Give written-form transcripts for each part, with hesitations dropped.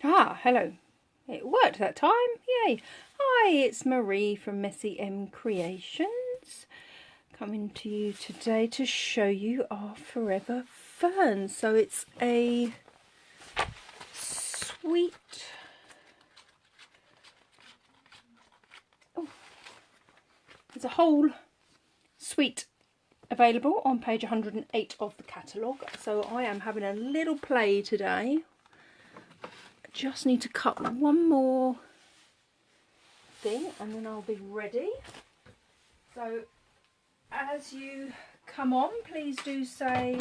Ah, hello. It worked that time. Yay. Hi, it's Marie from Messy M Creations. Coming to you today to show you our Forever Fern. So it's a sweet... Oh, there's a whole suite available on page 108 of the catalogue. So I am having a little play today. Just need to cut one more thing and then I'll be ready. So as you come on, please do say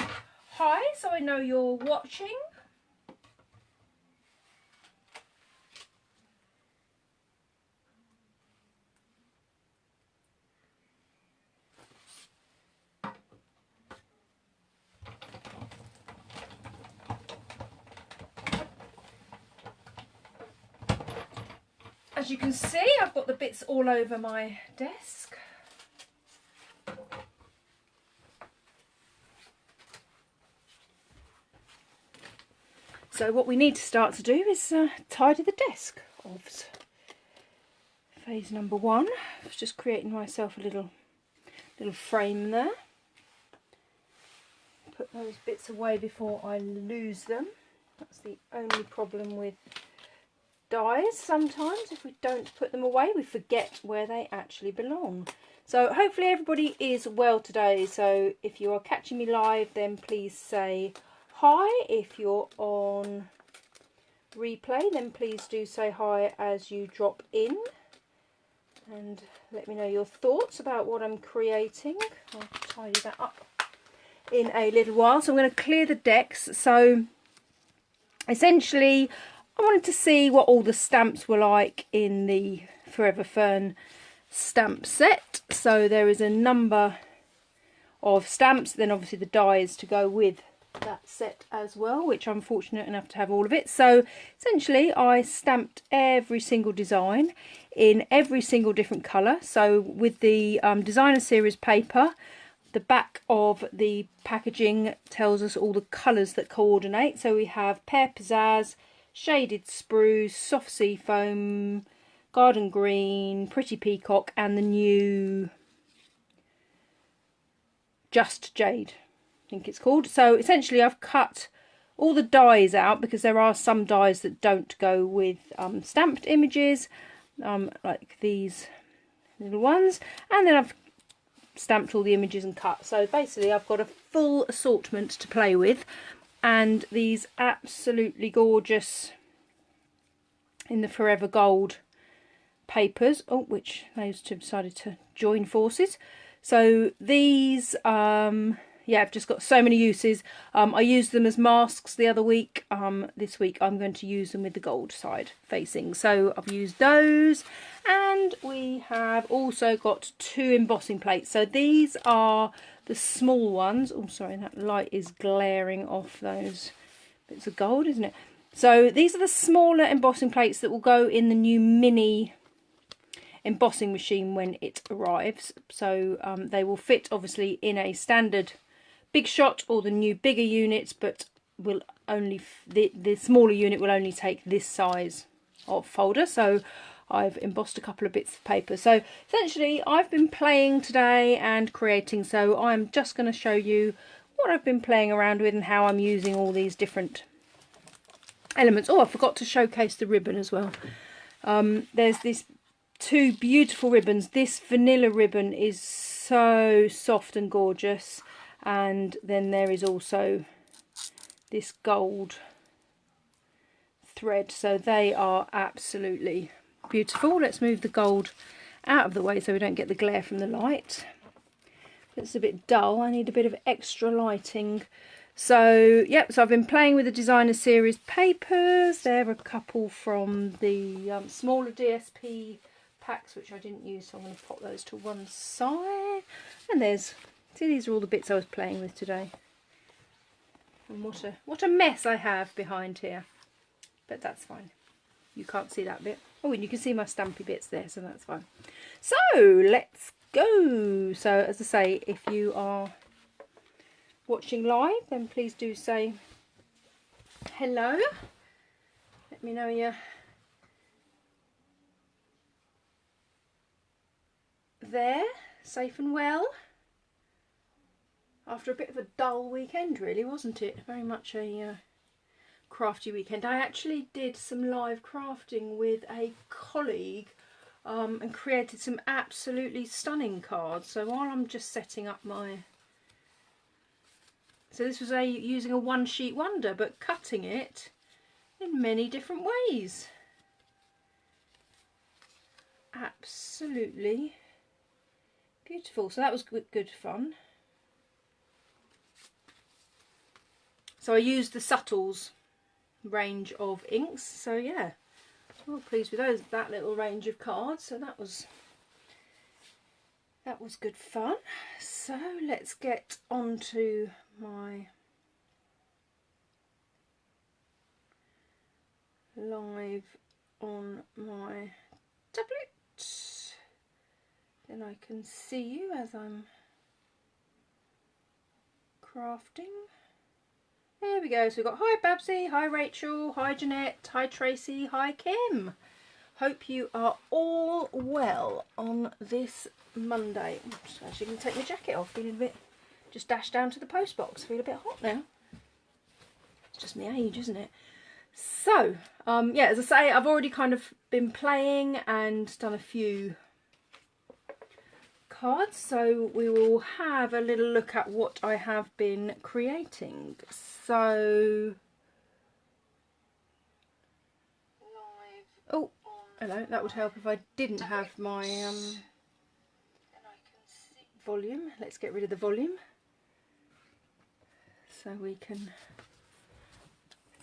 hi so I know you're watching. As you can see, I've got the bits all over my desk. So what we need to start to do is tidy the desk of phase number one. I was just creating myself a little frame there. Put those bits away before I lose them. That's the only problem with dies sometimes. If we don't put them away, we forget where they actually belong. So hopefully everybody is well today. So if you are catching me live, then please say hi. If you're on replay, then please do say hi as you drop in and let me know your thoughts about what I'm creating. I'll tidy that up in a little while. So I'm going to clear the decks. So essentially I wanted to see what all the stamps were like in the Forever Fern stamp set. So there is a number of stamps, then obviously the dies to go with that set as well, which I'm fortunate enough to have all of it. So essentially I stamped every single design in every single different colour. So with the designer series paper, the back of the packaging tells us all the colours that coordinate. So we have Pear Pizzazz, Shaded Spruce, Soft Sea Foam, Garden Green, Pretty Peacock, and the new Just Jade, I think it's called. So essentially I've cut all the dies out because there are some dies that don't go with stamped images, like these little ones, and then I've stamped all the images and cut. So basically I've got a full assortment to play with, and these absolutely gorgeous in the Forever Gold papers, which those two decided to join forces. So these yeah, I've just got so many uses. I used them as masks the other week. This week I'm going to use them with the gold side facing. So I've used those, and we have also got two embossing plates. So these are the small ones. Oh, sorry, that light is glaring off those bits of gold, isn't it? So these are the smaller embossing plates that will go in the new mini embossing machine when it arrives. So they will fit obviously in a standard big shot or the new bigger units, but will only the smaller unit will only take this size of folder. So I've embossed a couple of bits of paper. So essentially I've been playing today and creating, so I'm just going to show you what I've been playing around with and how I'm using all these different elements. Oh, I forgot to showcase the ribbon as well. There's these two beautiful ribbons. This vanilla ribbon is so soft and gorgeous, and then there is also this gold thread, so they are absolutely beautiful. Let's move the gold out of the way so we don't get the glare from the light. It's a bit dull. I need a bit of extra lighting. So yep, so I've been playing with the designer series papers. There are a couple from the smaller DSP packs which I didn't use, so I'm going to pop those to one side. And there's, see, these are all the bits I was playing with today. And what a mess I have behind here, but that's fine. You can't see that bit. Oh, and you can see my stampy bits there, so that's fine. So let's go. So as I say, if you are watching live, then please do say hello. Let me know you're there, safe and well. After a bit of a dull weekend, really, wasn't it? Very much a crafty weekend. I actually did some live crafting with a colleague and created some absolutely stunning cards. So while I'm just setting up my... So this was using a one sheet wonder, but cutting it in many different ways. Absolutely beautiful. So that was good fun. So I used the Subtles range of inks. So yeah, well pleased with that little range of cards. So that was good fun. So let's get on to my live on my tablet. Then I can see you as I'm crafting. There we go. So we've got hi Babsy, hi Rachel, hi Jeanette, hi Tracy, hi Kim. Hope you are all well on this Monday. I'm just actually going to take my jacket off. Feeling a bit, just dash down to the post box. Feel a bit hot now. It's just my age, isn't it? So, yeah, as I say, I've already kind of been playing and done a few cards, so we will have a little look at what I have been creating. So, oh, hello, that would help if I didn't have my volume. Let's get rid of the volume so we can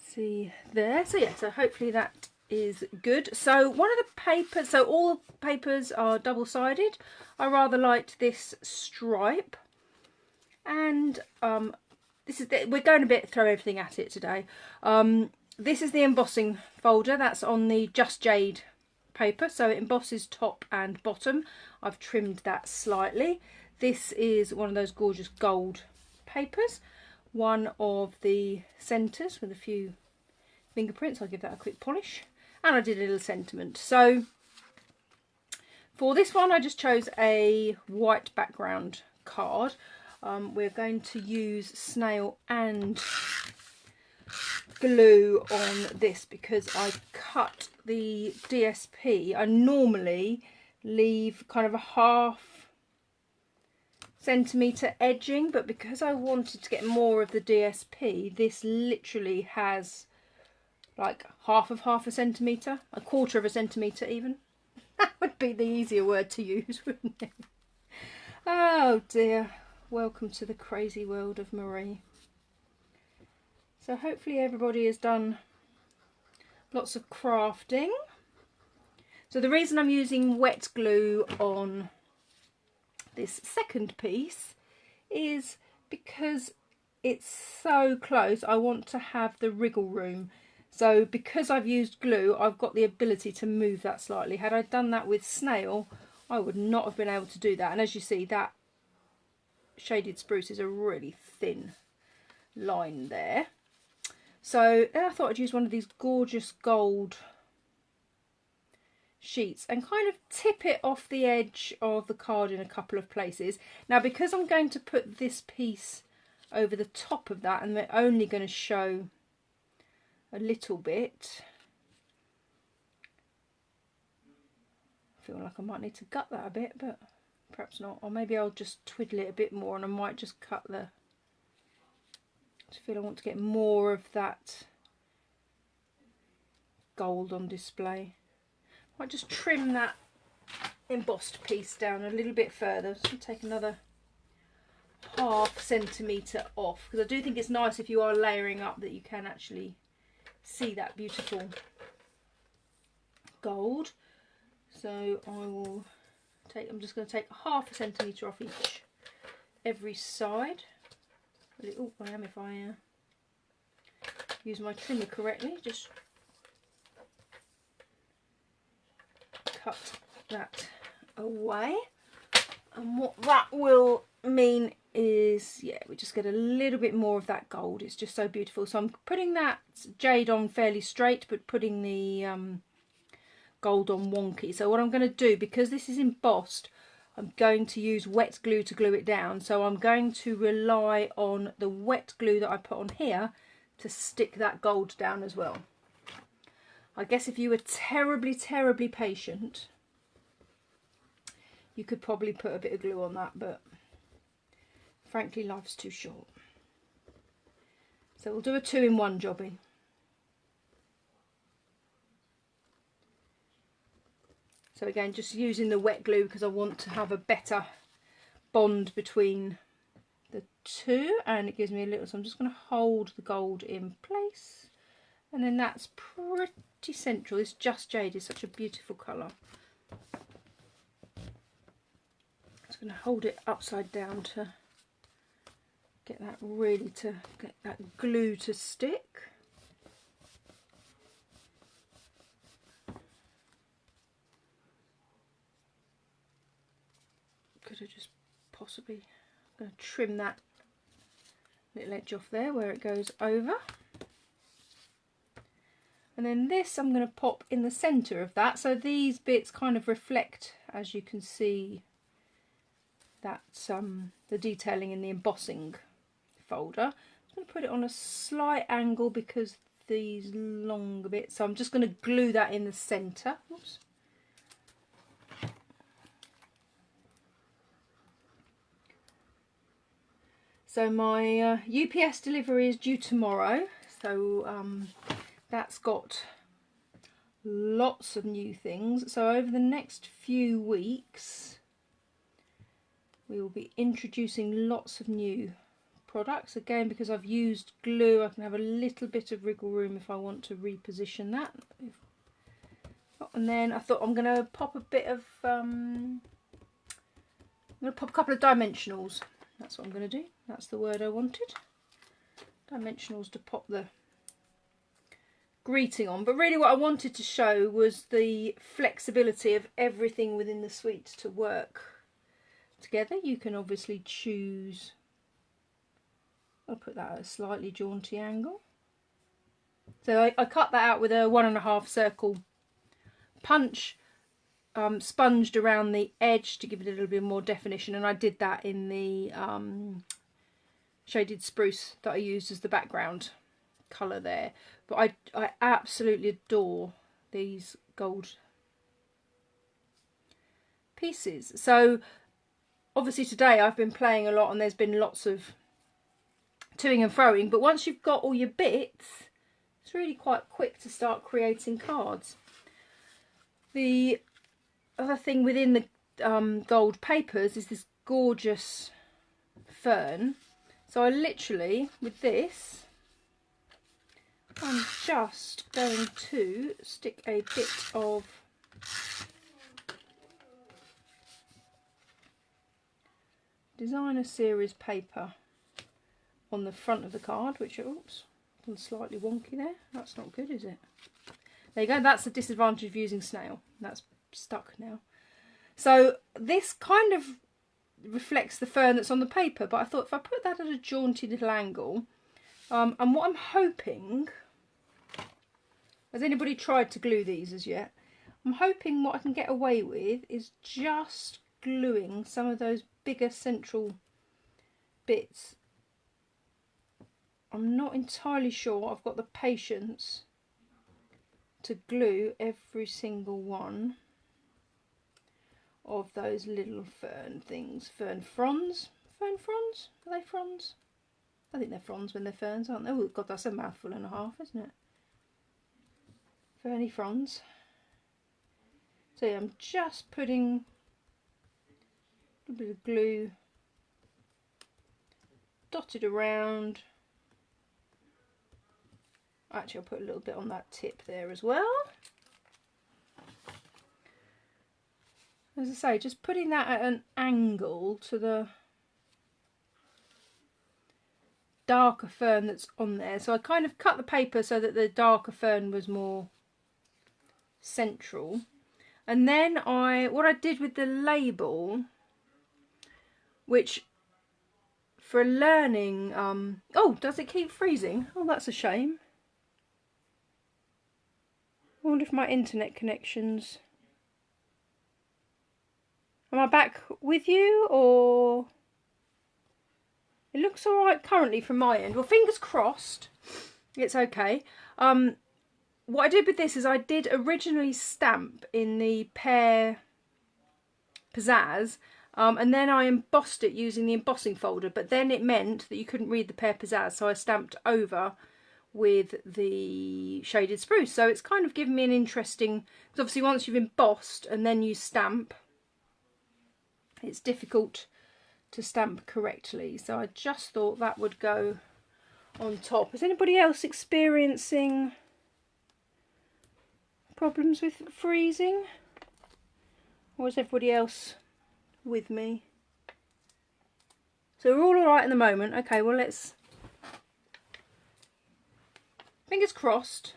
see there. So yeah, so hopefully that is good. So one of the papers, so all papers are double-sided. I rather liked this stripe, and this is we're going a bit throw everything at it today. This is the embossing folder that's on the Just Jade paper, so it embosses top and bottom. I've trimmed that slightly. This is one of those gorgeous gold papers, one of the centres with a few fingerprints. I'll give that a quick polish. And I did a little sentiment. So for this one I just chose a white background card. We're going to use snail and glue on this because I cut the DSP. I normally leave kind of a ½ centimetre edging, but because I wanted to get more of the DSP, this literally has like half a centimetre, a quarter of a centimetre even. That would be the easier word to use, wouldn't it? Oh dear, welcome to the crazy world of Marie. So hopefully everybody has done lots of crafting. So the reason I'm using wet glue on this second piece is because it's so close. I want to have the wriggle room. So because I've used glue, I've got the ability to move that slightly. Had I done that with snail, I would not have been able to do that. And as you see, that shaded spruce is a really thin line there. So then I thought I'd use one of these gorgeous gold sheets and kind of tip it off the edge of the card in a couple of places. Now because I'm going to put this piece over the top of that and we're only going to show a little bit, I feel like I might need to gut that a bit, but perhaps not. Or maybe I'll just twiddle it a bit more and I might just cut the... I feel I want to get more of that gold on display. I might just trim that embossed piece down a little bit further. So take another ½ centimetre off, because I do think it's nice if you are layering up that you can actually see that beautiful gold. So I will take, I'm just going to take ½ centimetre off every side. Oh, I am if I use my trimmer correctly. Just cut that away, and what that will mean is, yeah, we just get a little bit more of that gold. It's just so beautiful. So I'm putting that jade on fairly straight, but putting the gold on wonky. So what I'm going to do, because this is embossed, I'm going to use wet glue to glue it down. So I'm going to rely on the wet glue that I put on here to stick that gold down as well. I guess if you were terribly, terribly patient, you could probably put a bit of glue on that, but frankly, life's too short. So we'll do a 2-in-1 jobby. So again, just using the wet glue because I want to have a better bond between the two, and it gives me a little, so I'm just going to hold the gold in place, and then that's pretty central. This Just Jade is such a beautiful colour. I'm just going to hold it upside down to get that really, to get that glue to stick. Could have just possibly, I'm going to trim that little edge off there where it goes over. And then this I'm going to pop in the centre of that, so these bits kind of reflect, as you can see, that's the detailing in the embossing folder. I'm going to put it on a slight angle because these longer bits, so I'm just going to glue that in the centre. Oops. So my UPS delivery is due tomorrow, so that's got lots of new things. So over the next few weeks we will be introducing lots of new products. Again, because I've used glue, I can have a little bit of wriggle room if I want to reposition that. And then I thought I'm going to pop a bit of, I'm going to pop a couple of dimensionals. That's what I'm going to do. That's the word I wanted. Dimensionals to pop the greeting on. But really what I wanted to show was the flexibility of everything within the suite to work together. You can obviously choose, I'll put that at a slightly jaunty angle. So I cut that out with a 1.5 circle punch, sponged around the edge to give it a little bit more definition, and I did that in the shaded spruce that I used as the background colour there. But I absolutely adore these gold pieces. So obviously today I've been playing a lot and there's been lots of toing and froing, but once you've got all your bits, it's really quite quick to start creating cards. The other thing within the gold papers is this gorgeous fern. So I literally, with this, I'm just going to stick a bit of designer series paper on the front of the card, which, oops, gone slightly wonky there. That's not good, is it? There you go. That's the disadvantage of using snail. That's stuck now. So this kind of reflects the fern that's on the paper, but I thought if I put that at a jaunty little angle, and what I'm hoping, has anybody tried to glue these as yet? I'm hoping what I can get away with is just gluing some of those bigger central bits. I'm not entirely sure I've got the patience to glue every single one of those little fern things. Fern fronds? Fern fronds? Are they fronds? I think they're fronds when they're ferns, aren't they? Oh god, that's a mouthful and a half, isn't it? Ferny fronds. So yeah, I'm just putting a little bit of glue dotted around. Actually, I'll put a little bit on that tip there as well. As I say, just putting that at an angle to the darker fern that's on there. So I kind of cut the paper so that the darker fern was more central. And then what I did with the label, which for learning. Oh, does it keep freezing? Oh, that's a shame. I wonder if my internet connections... Am I back with you, or... It looks alright currently from my end. Well, fingers crossed. It's okay. What I did with this is I did originally stamp in the pear pizzazz, and then I embossed it using the embossing folder, but then it meant that you couldn't read the pear pizzazz, so I stamped over with the shaded spruce. So it's kind of given me an interesting, because obviously once you've embossed and then you stamp, it's difficult to stamp correctly. So I just thought that would go on top. Is anybody else experiencing problems with freezing? Or is everybody else with me? So we're all alright in the moment. Okay, well let's... Fingers crossed.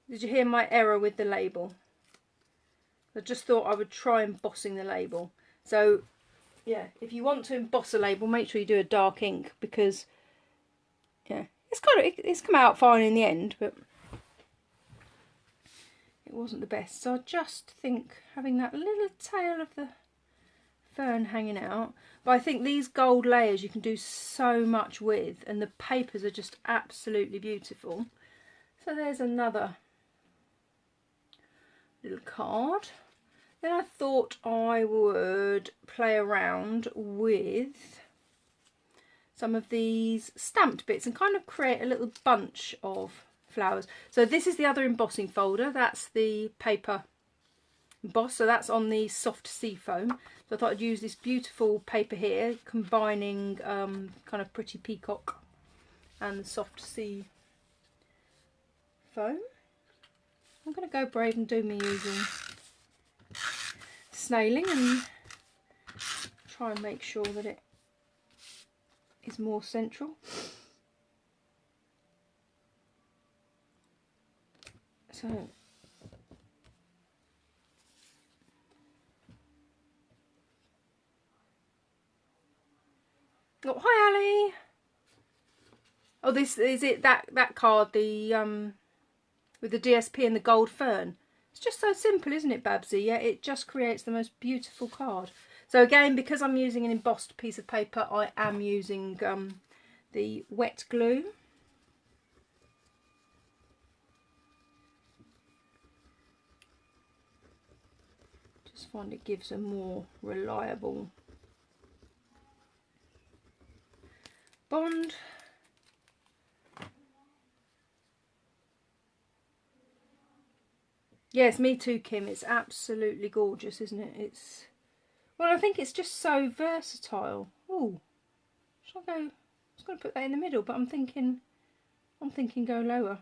Did you hear my error with the label? I just thought I would try embossing the label. So, yeah, if you want to emboss a label, make sure you do a dark ink, because, yeah, it's come out fine in the end, but it wasn't the best. So I just think having that little tail of the fern hanging out, but I think these gold layers you can do so much with, and the papers are just absolutely beautiful. So there's another little card. Then I thought I would play around with some of these stamped bits and kind of create a little bunch of flowers. So this is the other embossing folder. That's the paper emboss. So that's on the soft sea foam. So I thought I'd use this beautiful paper here, combining kind of pretty peacock and the soft sea foam. I'm going to go brave and do me usual snailing and try and make sure that it is more central. So oh, hi Ali. Oh, this is it, that card, the with the DSP and the gold fern. It's just so simple, isn't it, Babsy? Yeah, it just creates the most beautiful card. So again, because I'm using an embossed piece of paper, I am using the wet glue. Just find it gives a more reliable bond. Yes, me too, Kim. It's absolutely gorgeous, isn't it? It's, well, I think it's just so versatile. Oh, shall I go? I was going to put that in the middle, but I'm thinking go lower.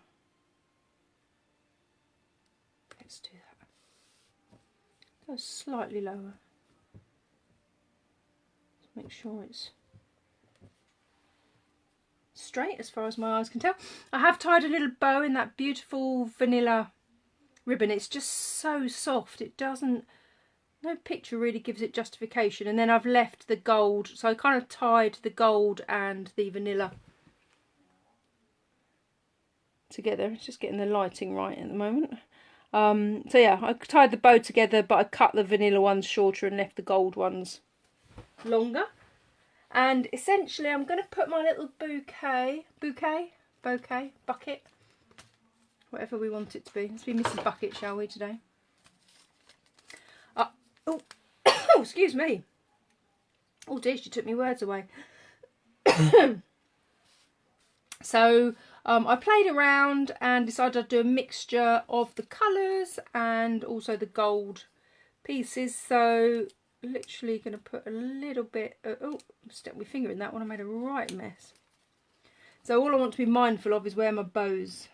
Let's do that. Go slightly lower. Let's make sure it's straight as far as my eyes can tell. I have tied a little bow in that beautiful vanilla ribbon. It's just so soft. It doesn't, no picture really gives it justification. And then I've left the gold, so I kind of tied the gold and the vanilla together. It's just getting the lighting right at the moment. So yeah, I tied the bow together, but I cut the vanilla ones shorter and left the gold ones longer. And essentially I'm going to put my little bucket, whatever we want it to be. Let's be Mrs. Bucket, shall we, today? Oh, excuse me. Oh dear, she took me words away. So I played around and decided I'd do a mixture of the colours and also the gold pieces. So literally going to put a little bit, oh, stuck my finger in that one. I made a right mess. So all I want to be mindful of is where my bow's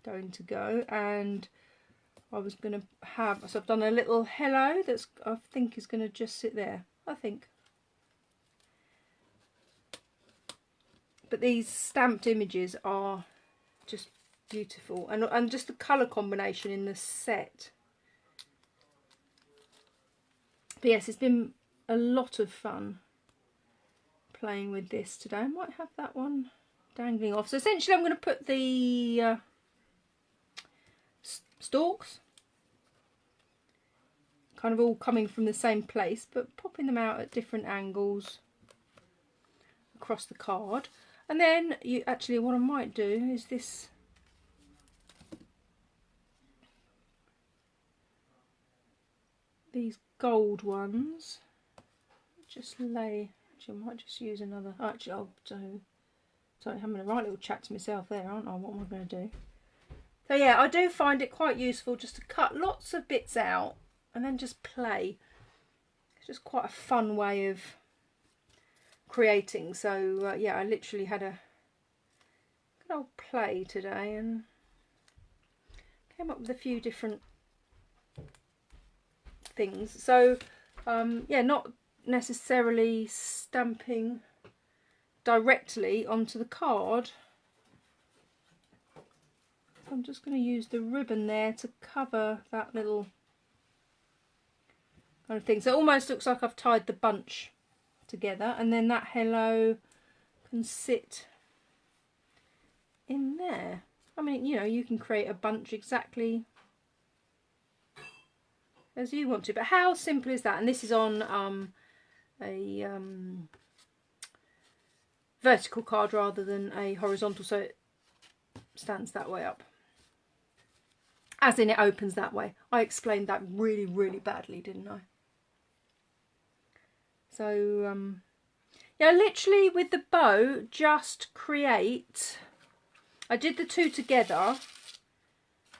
going to go, and I was going to have, so I've done a little hello that's, I think is going to just sit there, I think. But these stamped images are just beautiful, and just the colour combination in the set. But yes, it's been a lot of fun playing with this today. I might have that one dangling off. So essentially I'm going to put the stalks kind of all coming from the same place, but popping them out at different angles across the card. And then you actually, what I might do is this, these gold ones, just lay, actually I might just use another, actually I'll do, sorry, I'm having a right little chat to myself there, aren't I? What am I going to do? So yeah, I do find it quite useful just to cut lots of bits out and then just play. It's just quite a fun way of creating. So yeah, I literally had a good old play today and came up with a few different things. So yeah, not necessarily stamping directly onto the card. I'm just going to use the ribbon there to cover that little kind of thing. So it almost looks like I've tied the bunch together, and then that hello can sit in there. I mean, you know, you can create a bunch exactly as you want to, but how simple is that? And this is on a vertical card rather than a horizontal, so it stands that way up. As in, it opens that way. I explained that really, really badly, didn't I? So, yeah, literally with the bow, just create. I did the two together,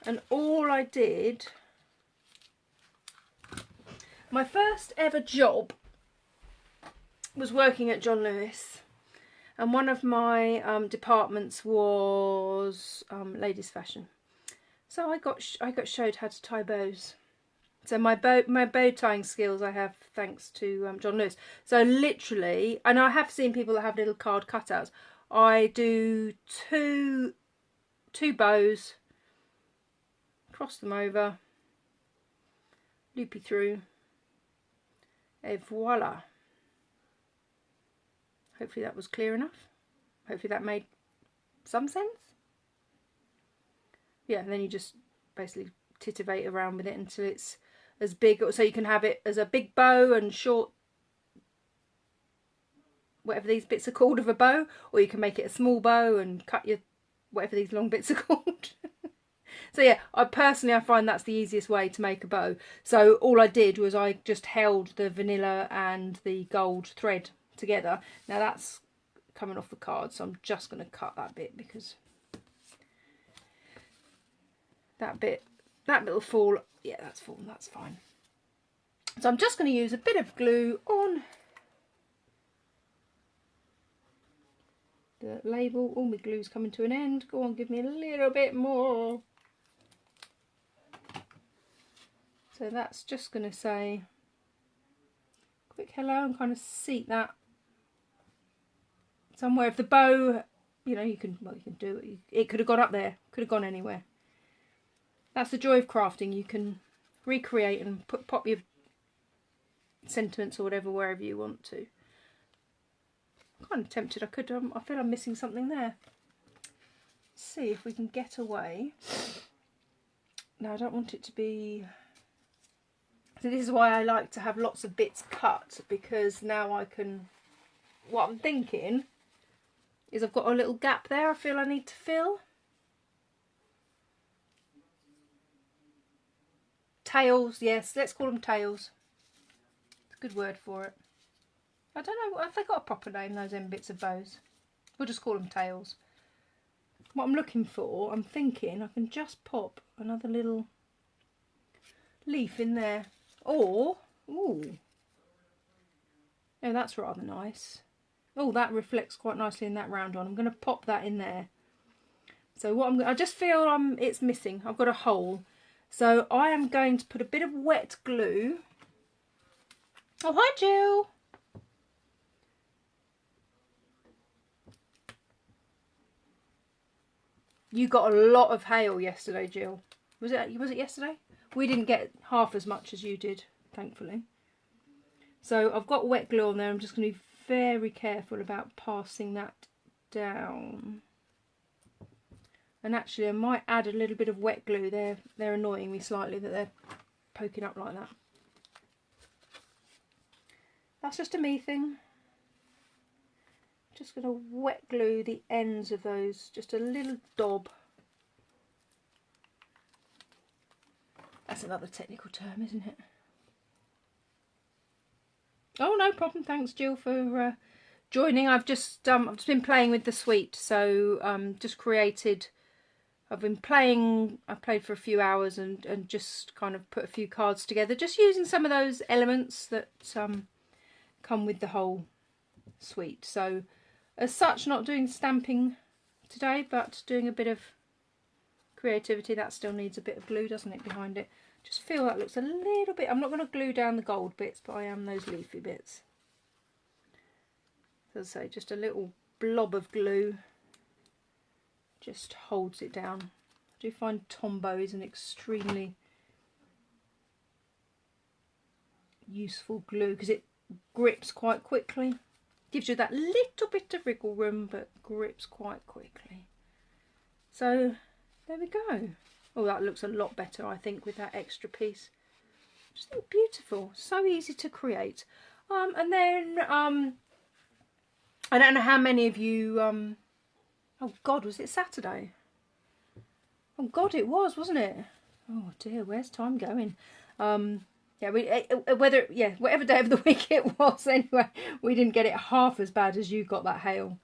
and all I did, my first ever job was working at John Lewis, and one of my departments was ladies' fashion. So I got showed how to tie bows. So my bow tying skills I have thanks to John Lewis. So literally, and I have seen people that have little card cutouts. I do two bows, cross them over, loopy through, et voila. Hopefully that was clear enough. Hopefully that made some sense. Yeah, and then you just basically titivate around with it until it's as big, so you can have it as a big bow and short, whatever these bits are called of a bow, or you can make it a small bow and cut your whatever these long bits are called. So yeah, I find that's the easiest way to make a bow. So all I did was I just held the vanilla and the gold thread together. Now that's coming off the card, so I'm just going to cut that bit because that little fall, yeah, that's fallen, that's fine. So I'm just going to use a bit of glue on the label. All my glue's coming to an end. Go on, give me a little bit more. So that's just going to say quick hello and kind of seat that somewhere. If the bow, you know, you can do it. It could have gone up there, could have gone anywhere. That's the joy of crafting. You can recreate and pop your sentiments or whatever wherever you want to. I'm kind of tempted. I feel I'm missing something there. Let's see if we can get away. Now I don't want it to be. So this is why I like to have lots of bits cut, because now I can. What I'm thinking is I've got a little gap there. I feel I need to fill. Tails, yes, let's call them tails. It's a good word for it. I don't know, have they got a proper name, those end bits of bows? We'll just call them tails. What I'm looking for, I'm thinking I can just pop another little leaf in there. Or, ooh, oh, that's rather nice. Oh, that reflects quite nicely in that round one. I'm going to pop that in there. So what I just feel it's missing. I've got a hole. So I am going to put a bit of wet glue. Oh, hi Jill. You got a lot of hail yesterday, Jill. Was it yesterday? We didn't get half as much as you did, thankfully. So I've got wet glue on there. I'm just going to be very careful about passing that down. And actually I might add a little bit of wet glue. They're annoying me slightly that they're poking up like that. That's just a me thing. Just going to wet glue the ends of those, just a little dob. That's another technical term, isn't it? Oh, no problem. Thanks, Jill, for joining. I've just been playing with the suite, so just created. I've been playing. I played for a few hours and just kind of put a few cards together, just using some of those elements that come with the whole suite. So, as such, not doing stamping today, but doing a bit of creativity. That still needs a bit of glue, doesn't it, behind it? Just feel that looks a little bit. I'm not going to glue down the gold bits, but I am those leafy bits. As I say, just a little blob of glue just holds it down. I do find Tombow is an extremely useful glue because it grips quite quickly. Gives you that little bit of wriggle room, but grips quite quickly. So there we go. Oh, that looks a lot better, I think, with that extra piece. Just think beautiful, so easy to create. And then I don't know how many of you. Oh God, was it Saturday? Oh God, it was, wasn't it? Oh dear, where's time going? Yeah, whatever day of the week it was. Anyway, we didn't get it half as bad as you got that hail.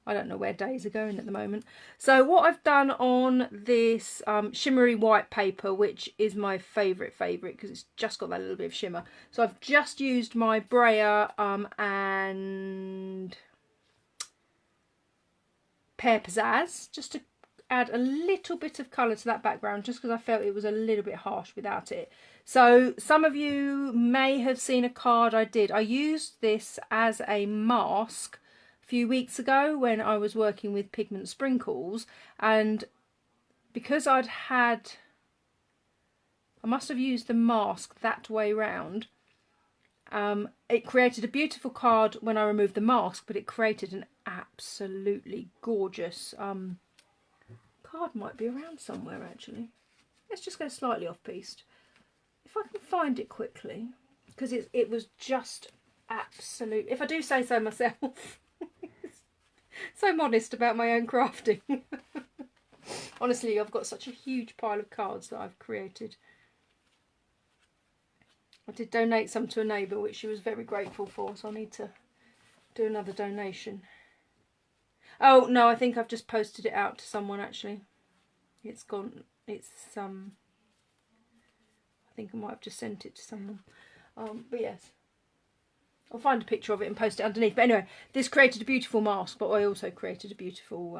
I don't know where days are going at the moment. So what I've done on this shimmery white paper, which is my favourite because it's just got that little bit of shimmer. So I've just used my brayer and Pear Pizzazz just to add a little bit of colour to that background, just because I felt it was a little bit harsh without it. So some of you may have seen a card I did. I used this as a mask few weeks ago when I was working with pigment sprinkles, and because I must have used the mask that way round, it created a beautiful card when I removed the mask, but it created an absolutely gorgeous card. Might be around somewhere actually. Let's just go slightly off piste if I can find it quickly, because it was just absolute, if I do say so myself. So modest about my own crafting. Honestly, I've got such a huge pile of cards that I've created. I did donate some to a neighbour, which she was very grateful for, so I need to do another donation. Oh no, I think I've just posted it out to someone actually. It's gone. It's I think I might have just sent it to someone. But yes. I'll find a picture of it and post it underneath. But anyway, this created a beautiful mask, but I also created a beautiful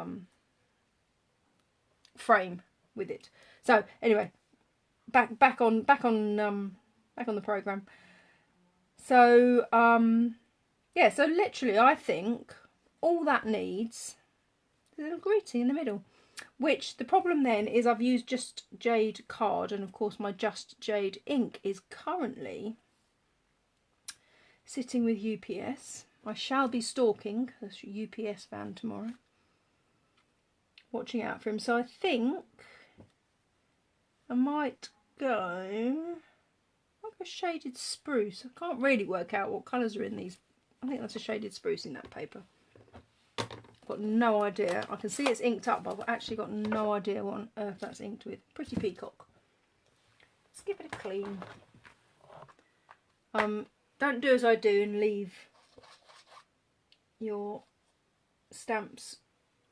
frame with it. So anyway, back on the program. So yeah, so literally I think all that needs is a little greeting in the middle. Which the problem then is I've used Just Jade card, and of course my Just Jade ink is currently sitting with UPS. I shall be stalking the UPS van tomorrow, watching out for him. So I think I might go like a shaded spruce. I can't really work out what colours are in these. I think that's a shaded spruce in that paper. Got no idea. I can see it's inked up, but I've actually got no idea what on earth that's inked with. Pretty peacock. Let's give it a clean. Don't do as I do and leave your stamps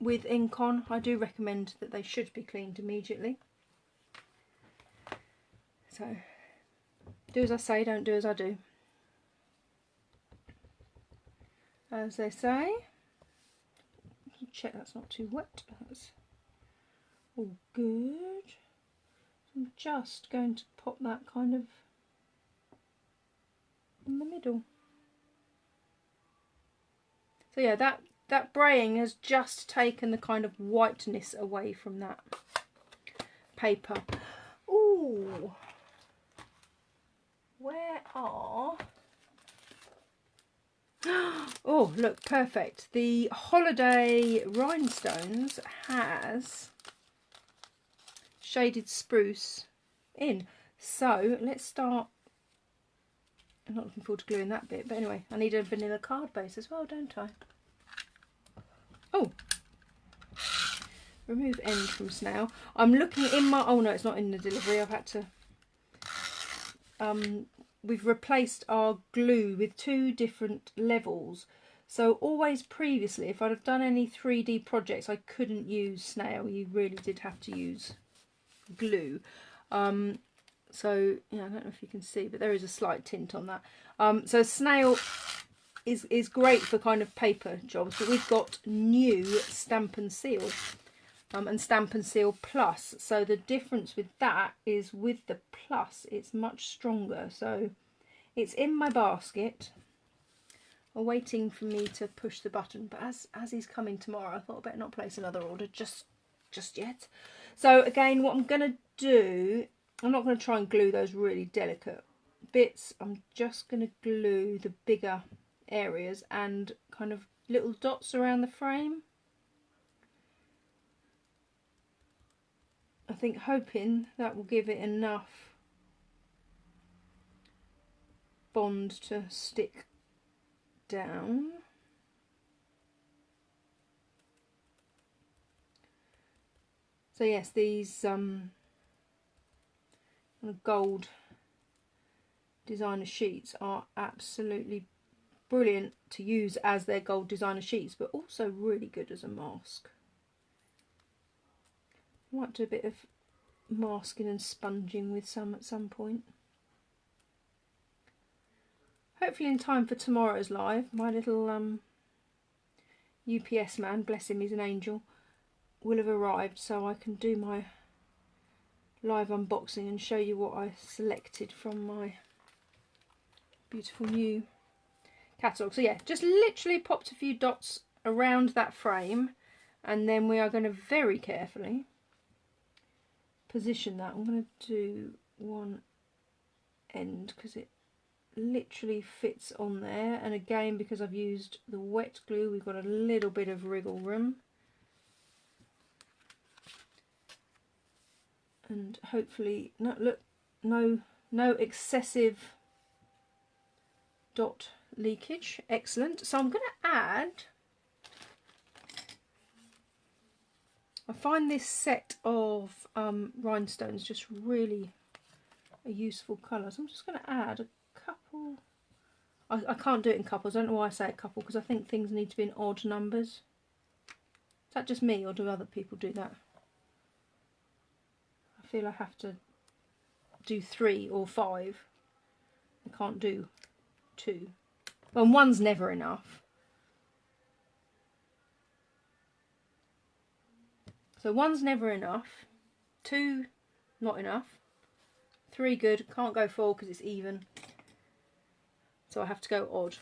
with ink on. I do recommend that they should be cleaned immediately. So, do as I say, don't do as I do. As they say. Check that's not too wet. That's all good. I'm just going to pop that kind of in the middle. So yeah, that braying has just taken the kind of whiteness away from that paper. Ooh, where are Oh, look, perfect. The Holiday Rhinestones has shaded spruce in. So let's start. I'm not looking forward to gluing that bit, but anyway, I need a vanilla card base as well, don't I? Oh, remove end from snail. I'm looking in my, oh no, it's not in the delivery. I've had to, we've replaced our glue with 2 different levels. So always previously, if I'd have done any 3D projects, I couldn't use snail. You really did have to use glue. So yeah, I don't know if you can see, but there is a slight tint on that. So snail is great for kind of paper jobs, but we've got new Stampin' Seal and Stampin' Seal Plus. So the difference with that is with the Plus, it's much stronger. So it's in my basket, waiting for me to push the button. But as he's coming tomorrow, I thought I'd better not place another order just yet. So again, what I'm going to do, I'm not going to try and glue those really delicate bits. I'm just going to glue the bigger areas and kind of little dots around the frame. I think hoping that will give it enough bond to stick down. So yes, these gold designer sheets are absolutely brilliant to use as their gold designer sheets, but also really good as a mask. I might do a bit of masking and sponging with some at some point. Hopefully in time for tomorrow's live. My little UPS man, bless him, he's an angel, will have arrived, so I can do my live unboxing and show you what I selected from my beautiful new catalogue. So yeah, just literally popped a few dots around that frame, and then we are going to very carefully position that. I'm going to do one end because it literally fits on there, and again, because I've used the wet glue, we've got a little bit of wriggle room, and hopefully no excessive dot leakage. Excellent. So I'm going to add, I find this set of rhinestones just really a useful colour, so I'm just going to add a couple. I can't do it in couples. I don't know why I say a couple, because I think things need to be in odd numbers. Is that just me, or do other people do that? I feel I have to do 3 or 5. I can't do 2. Well, 1's never enough. So 1's never enough. 2, not enough. 3, good. Can't go 4 because it's even. So I have to go odd.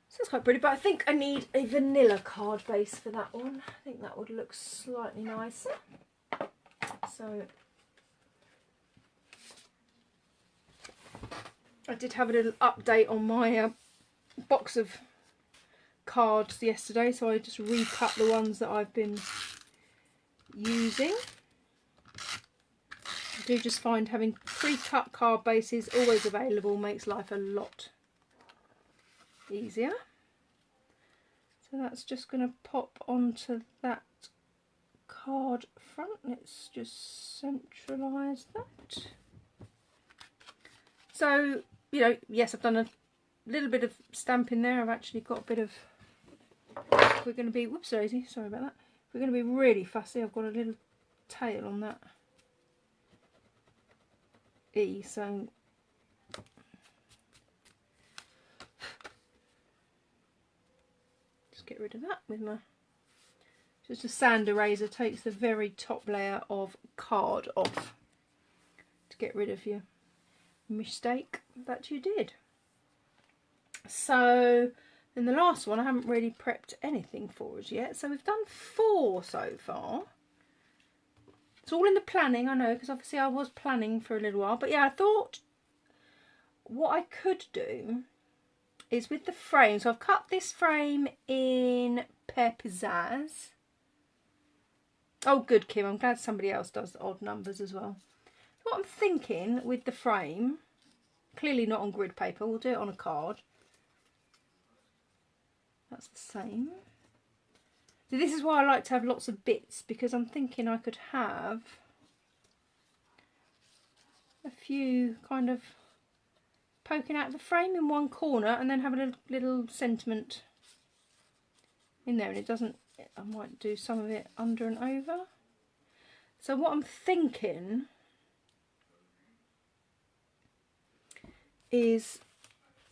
So that's quite pretty, but I think I need a vanilla card base for that one. I think that would look slightly nicer. So I did have a little update on my box of cards yesterday, so I just recut the ones that I've been using. I do just find having pre-cut card bases always available makes life a lot easier. So that's just going to pop onto that card front. Let's just centralise that. So, you know, yes, I've done a little bit of stamping there. I've actually got a bit of, if we're going to be, whoops daisy, sorry about that. If we're going to be really fussy, I've got a little tail on that E, so just get rid of that with my, just a sand eraser takes the very top layer of card off to get rid of your mistake that you did. So in the last one I haven't really prepped anything for us yet, so we've done 4 so far. It's all in the planning, I know, because obviously I was planning for a little while, but yeah, I thought what I could do is with the frame. So I've cut this frame in Pear Pizzazz. Oh, good, Kim. I'm glad somebody else does the odd numbers as well. What I'm thinking with the frame, clearly not on grid paper, we'll do it on a card. That's the same. So this is why I like to have lots of bits, because I'm thinking I could have a few kind of poking out of the frame in one corner and then have a little sentiment in there, and it doesn't, I might do some of it under and over. So what I'm thinking is,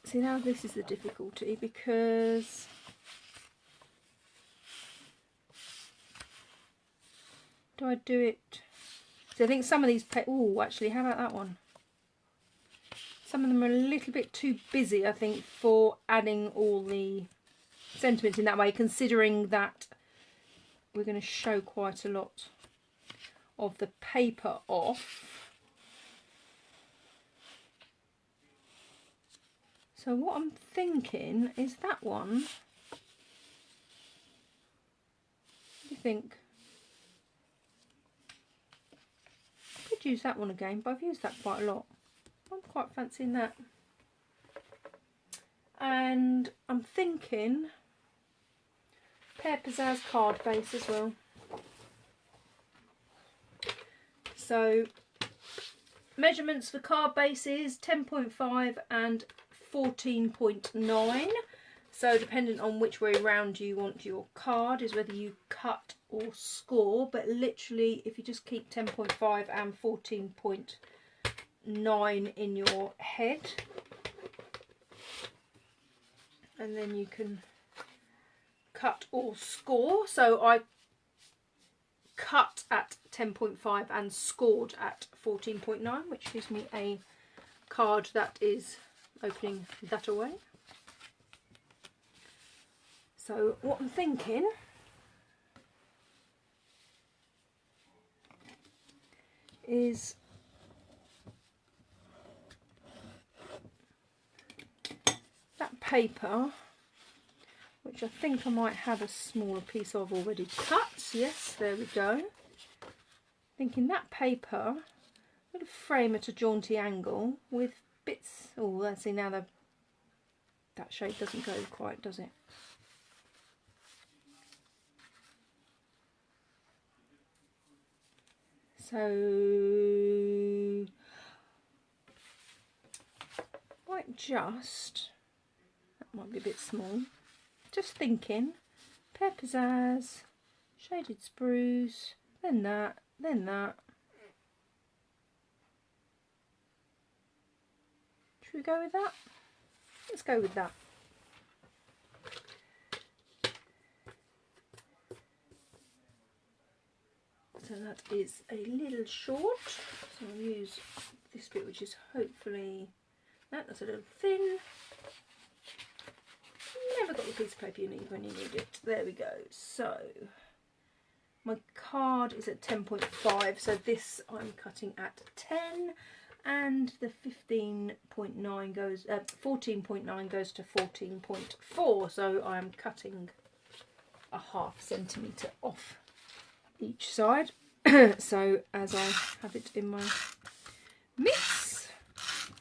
see, now this is the difficulty, because do I do it? So I think some of these, oh, actually, how about that one? Some of them are a little bit too busy, I think, for adding all the sentiments in that way, considering that we're going to show quite a lot of the paper off. So what I'm thinking is that one, what do you think? I could use that one again, but I've used that quite a lot. I'm quite fancying that. And I'm thinking Pear Pizzazz card base as well. So measurements for card bases 10.5 and 14.9. So dependent on which way round you want your card is whether you cut or score, but literally if you just keep 10.5 and 14.9 in your head, and then you can cut or score. So I cut at 10.5 and scored at 14.9, which gives me a card that is opening that away. So what I'm thinking is that paper, which I think I might have a smaller piece of already cut. Yes, there we go. Thinking that paper, I'm going to frame at a jaunty angle with bits. Oh, let's see, now that shape doesn't go quite, does it? So might just, that might be a bit small. Just thinking, Pear Pizzazz, shaded spruce, then that, then that. Should we go with that? Let's go with that. So that is a little short. So I'll use this bit, which is hopefully, no, that's a little thin. Never got the piece of paper you need when you need it. There we go. So my card is at 10.5, so this I'm cutting at 10, and the 15.9 goes, 14.9 goes to 14.4. So I'm cutting a ½ centimetre off each side. So as I have it in my mix, I'm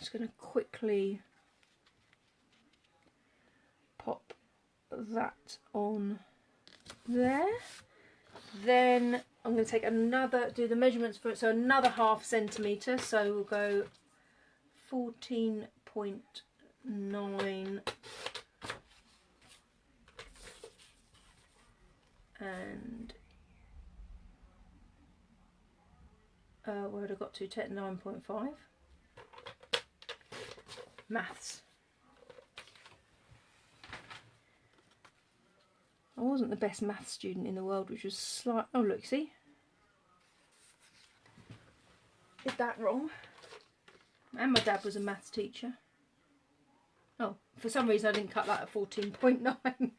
just going to quickly pop that on there. Then I'm going to take another, do the measurements for it, so another ½ centimetre, so we'll go 14.9 and where had I got to? 9.5. Maths. I wasn't the best maths student in the world, which was slight. Oh look, see? Did that wrong. And my dad was a maths teacher. Oh, for some reason I didn't cut that at 14.9.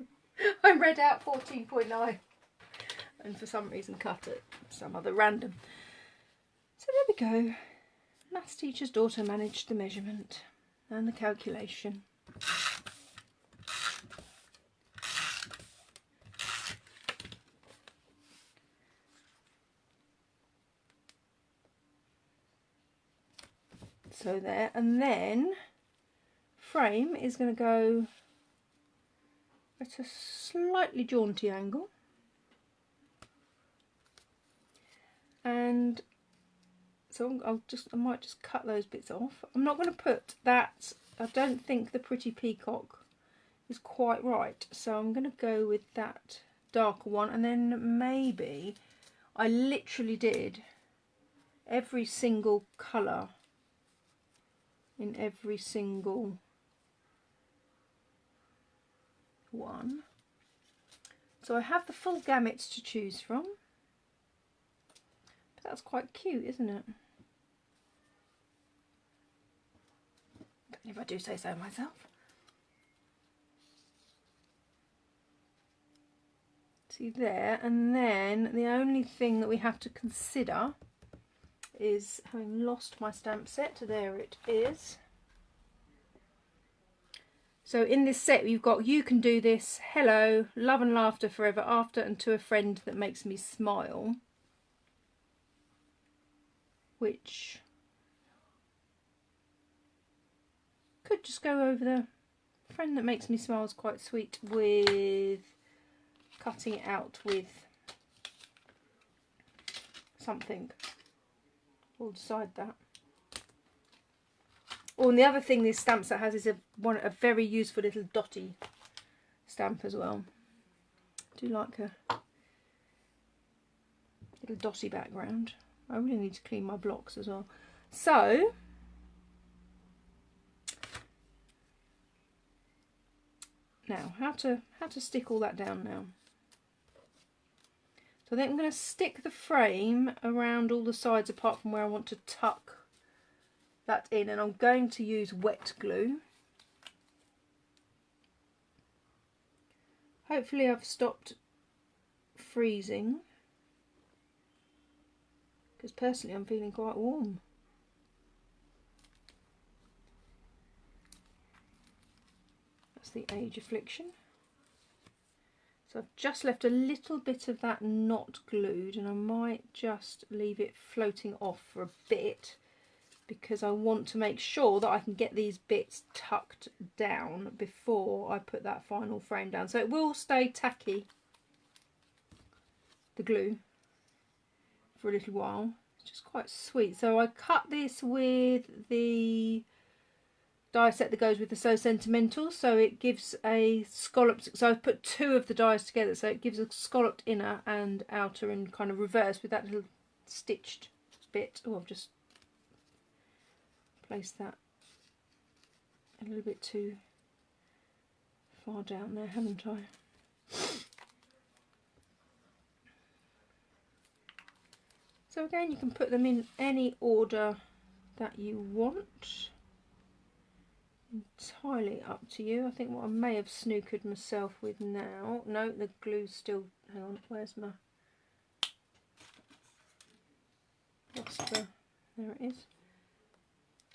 I read out 14.9 and for some reason cut it some other random. So there we go. Maths teacher's daughter managed the measurement. and the calculation. So there, and then frame is going to go at a slightly jaunty angle, and so I might just cut those bits off. I'm not going to put that, I don't think the pretty peacock is quite right, so I'm going to go with that darker one, and then maybe I literally did every single colour in every single one. So I have the full gamut to choose from. But that's quite cute, isn't it? If I do say so myself. See there, and then the only thing that we have to consider is, having lost my stamp set, there it is. So in this set you've got You Can Do This, Hello, Love and Laughter Forever After, and To a Friend That Makes Me Smile, which could just go over the Friend That Makes Me Smile is quite sweet, with cutting it out with something. We'll decide that. Oh, and the other thing this stamp set has is a very useful little dotty stamp as well. I do like a little dotty background. I really need to clean my blocks as well. So now how to stick all that down now. So then I'm going to stick the frame around all the sides apart from where I want to tuck that in, and I'm going to use wet glue. Hopefully I've stopped freezing, because personally I'm feeling quite warm. That's the Age Affliction. So I've just left a little bit of that not glued, and I might just leave it floating off for a bit, because I want to make sure that I can get these bits tucked down before I put that final frame down. So it will stay tacky, the glue, for a little while. It's just quite sweet. So I cut this with the die set that goes with the So Sentimental, so it gives a scalloped, so I've put two of the dies together, so it gives a scalloped inner and outer and kind of reverse with that little stitched bit. Oh, I've just placed that a little bit too far down there, haven't I? So again, you can put them in any order that you want. Entirely up to you. I think what I may have snookered myself with now. No, the glue's still, hang on, where's my, there it is.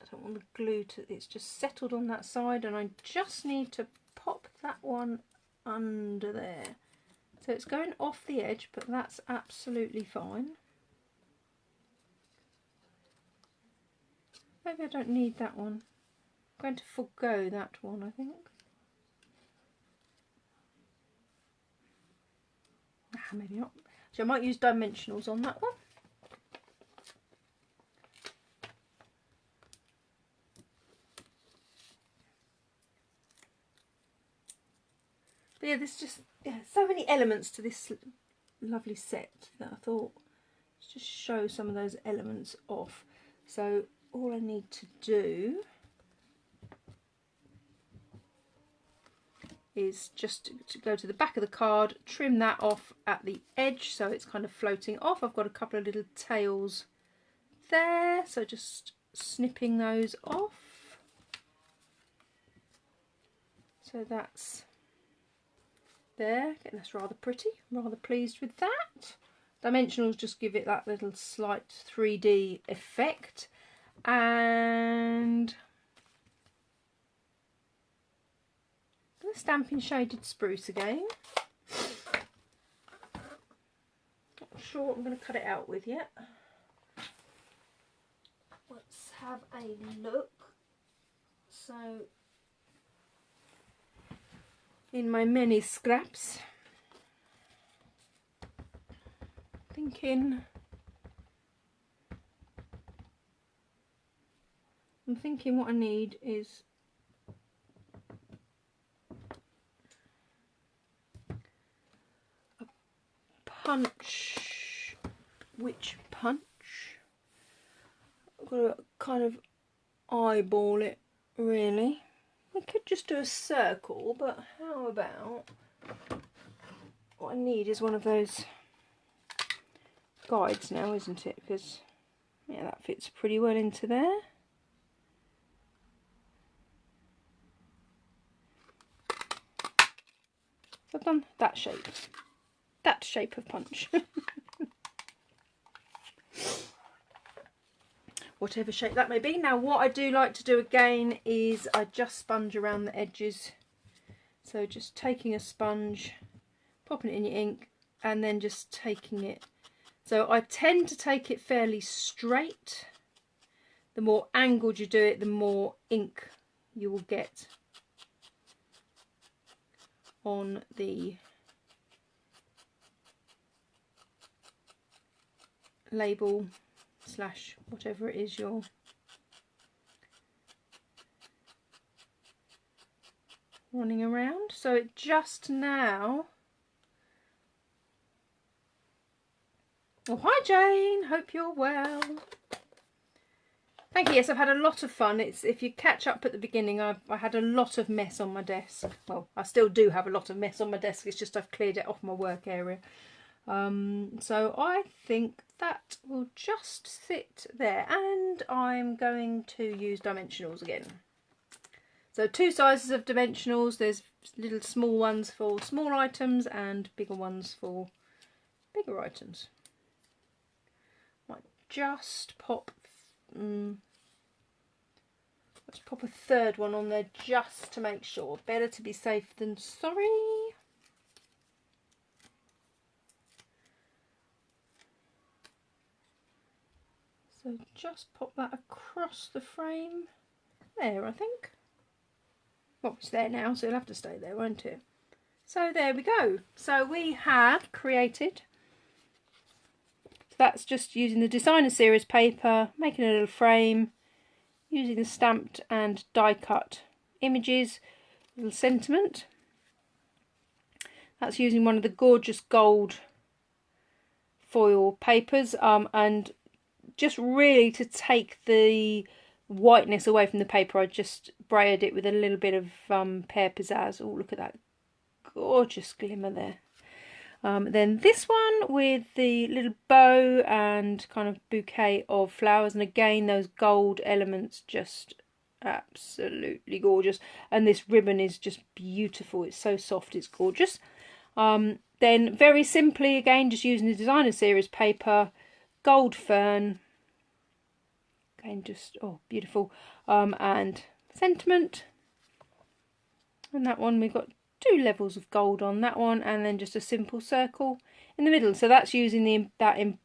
I don't want the glue to, it's just settled on that side, and I just need to pop that one under there. So it's going off the edge, but that's absolutely fine. Maybe I don't need that one. I'm going to forgo that one, I think. Maybe not. So I might use dimensionals on that one. But yeah, there's just so many elements to this lovely set that I thought let's just show some of those elements off. So all I need to do is just to go to the back of the card, trim that off at the edge so it's kind of floating off. I've got a couple of little tails there, so just snipping those off. So that's there. Again, that's rather pretty. I'm rather pleased with that. Dimensionals just give it that little slight 3D effect. And Stampin' Shaded Spruce again. Not sure what I'm going to cut it out with yet. Let's have a look. So, in my many scraps, I'm thinking what I need is a punch. Which punch? I've got to kind of eyeball it, really. I could just do a circle, but how about, what I need is one of those guides now, isn't it? Because, yeah, that fits pretty well into there. So I've done that shape of punch. Whatever shape that may be. Now what I do like to do again is I just sponge around the edges. So just taking a sponge, popping it in your ink, and then just taking it. So I tend to take it fairly straight. The more angled you do it, the more ink you will get on the label slash whatever it is you're running around. So it just now. Oh, hi Jane, hope you're well. Thank you. Yes, I've had a lot of fun. It's, if you catch up at the beginning, I had a lot of mess on my desk. Well, I still do have a lot of mess on my desk. It's just I've cleared it off my work area. So I think that will just sit there, and I'm going to use dimensionals again. So 2 sizes of dimensionals. There's little small ones for small items and bigger ones for bigger items. Might just pop. Let's pop a third one on there just to make sure. Better to be safe than sorry. So just pop that across the frame. There, I think. Well, it's there now, so it'll have to stay there, won't it? So there we go. So we have created. So that's just using the designer series paper, making a little frame, using the stamped and die cut images, little sentiment. That's using one of the gorgeous gold foil papers, and just really to take the whiteness away from the paper, I just braided it with a little bit of pear pizzazz. Oh, look at that gorgeous glimmer there. Then this one with the little bow and kind of bouquet of flowers, and again those gold elements, just absolutely gorgeous. And this ribbon is just beautiful. It's so soft, it's gorgeous. Then very simply again, just using the designer series paper, gold fern, again just, oh, beautiful, and sentiment. And that one we've got 2 levels of gold on that one, and then just a simple circle in the middle. So that's using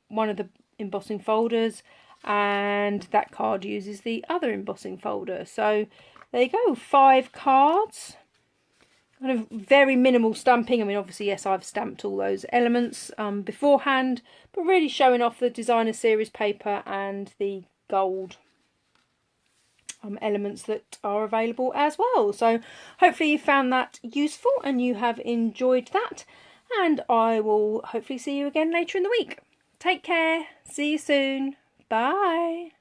one of the embossing folders, and that card uses the other embossing folder. So there you go, 5 cards. Kind of very minimal stamping. I mean, obviously, yes, I've stamped all those elements beforehand, but really showing off the designer series paper and the gold elements that are available as well. So hopefully you found that useful and you have enjoyed that, and I will hopefully see you again later in the week. Take care, see you soon, bye.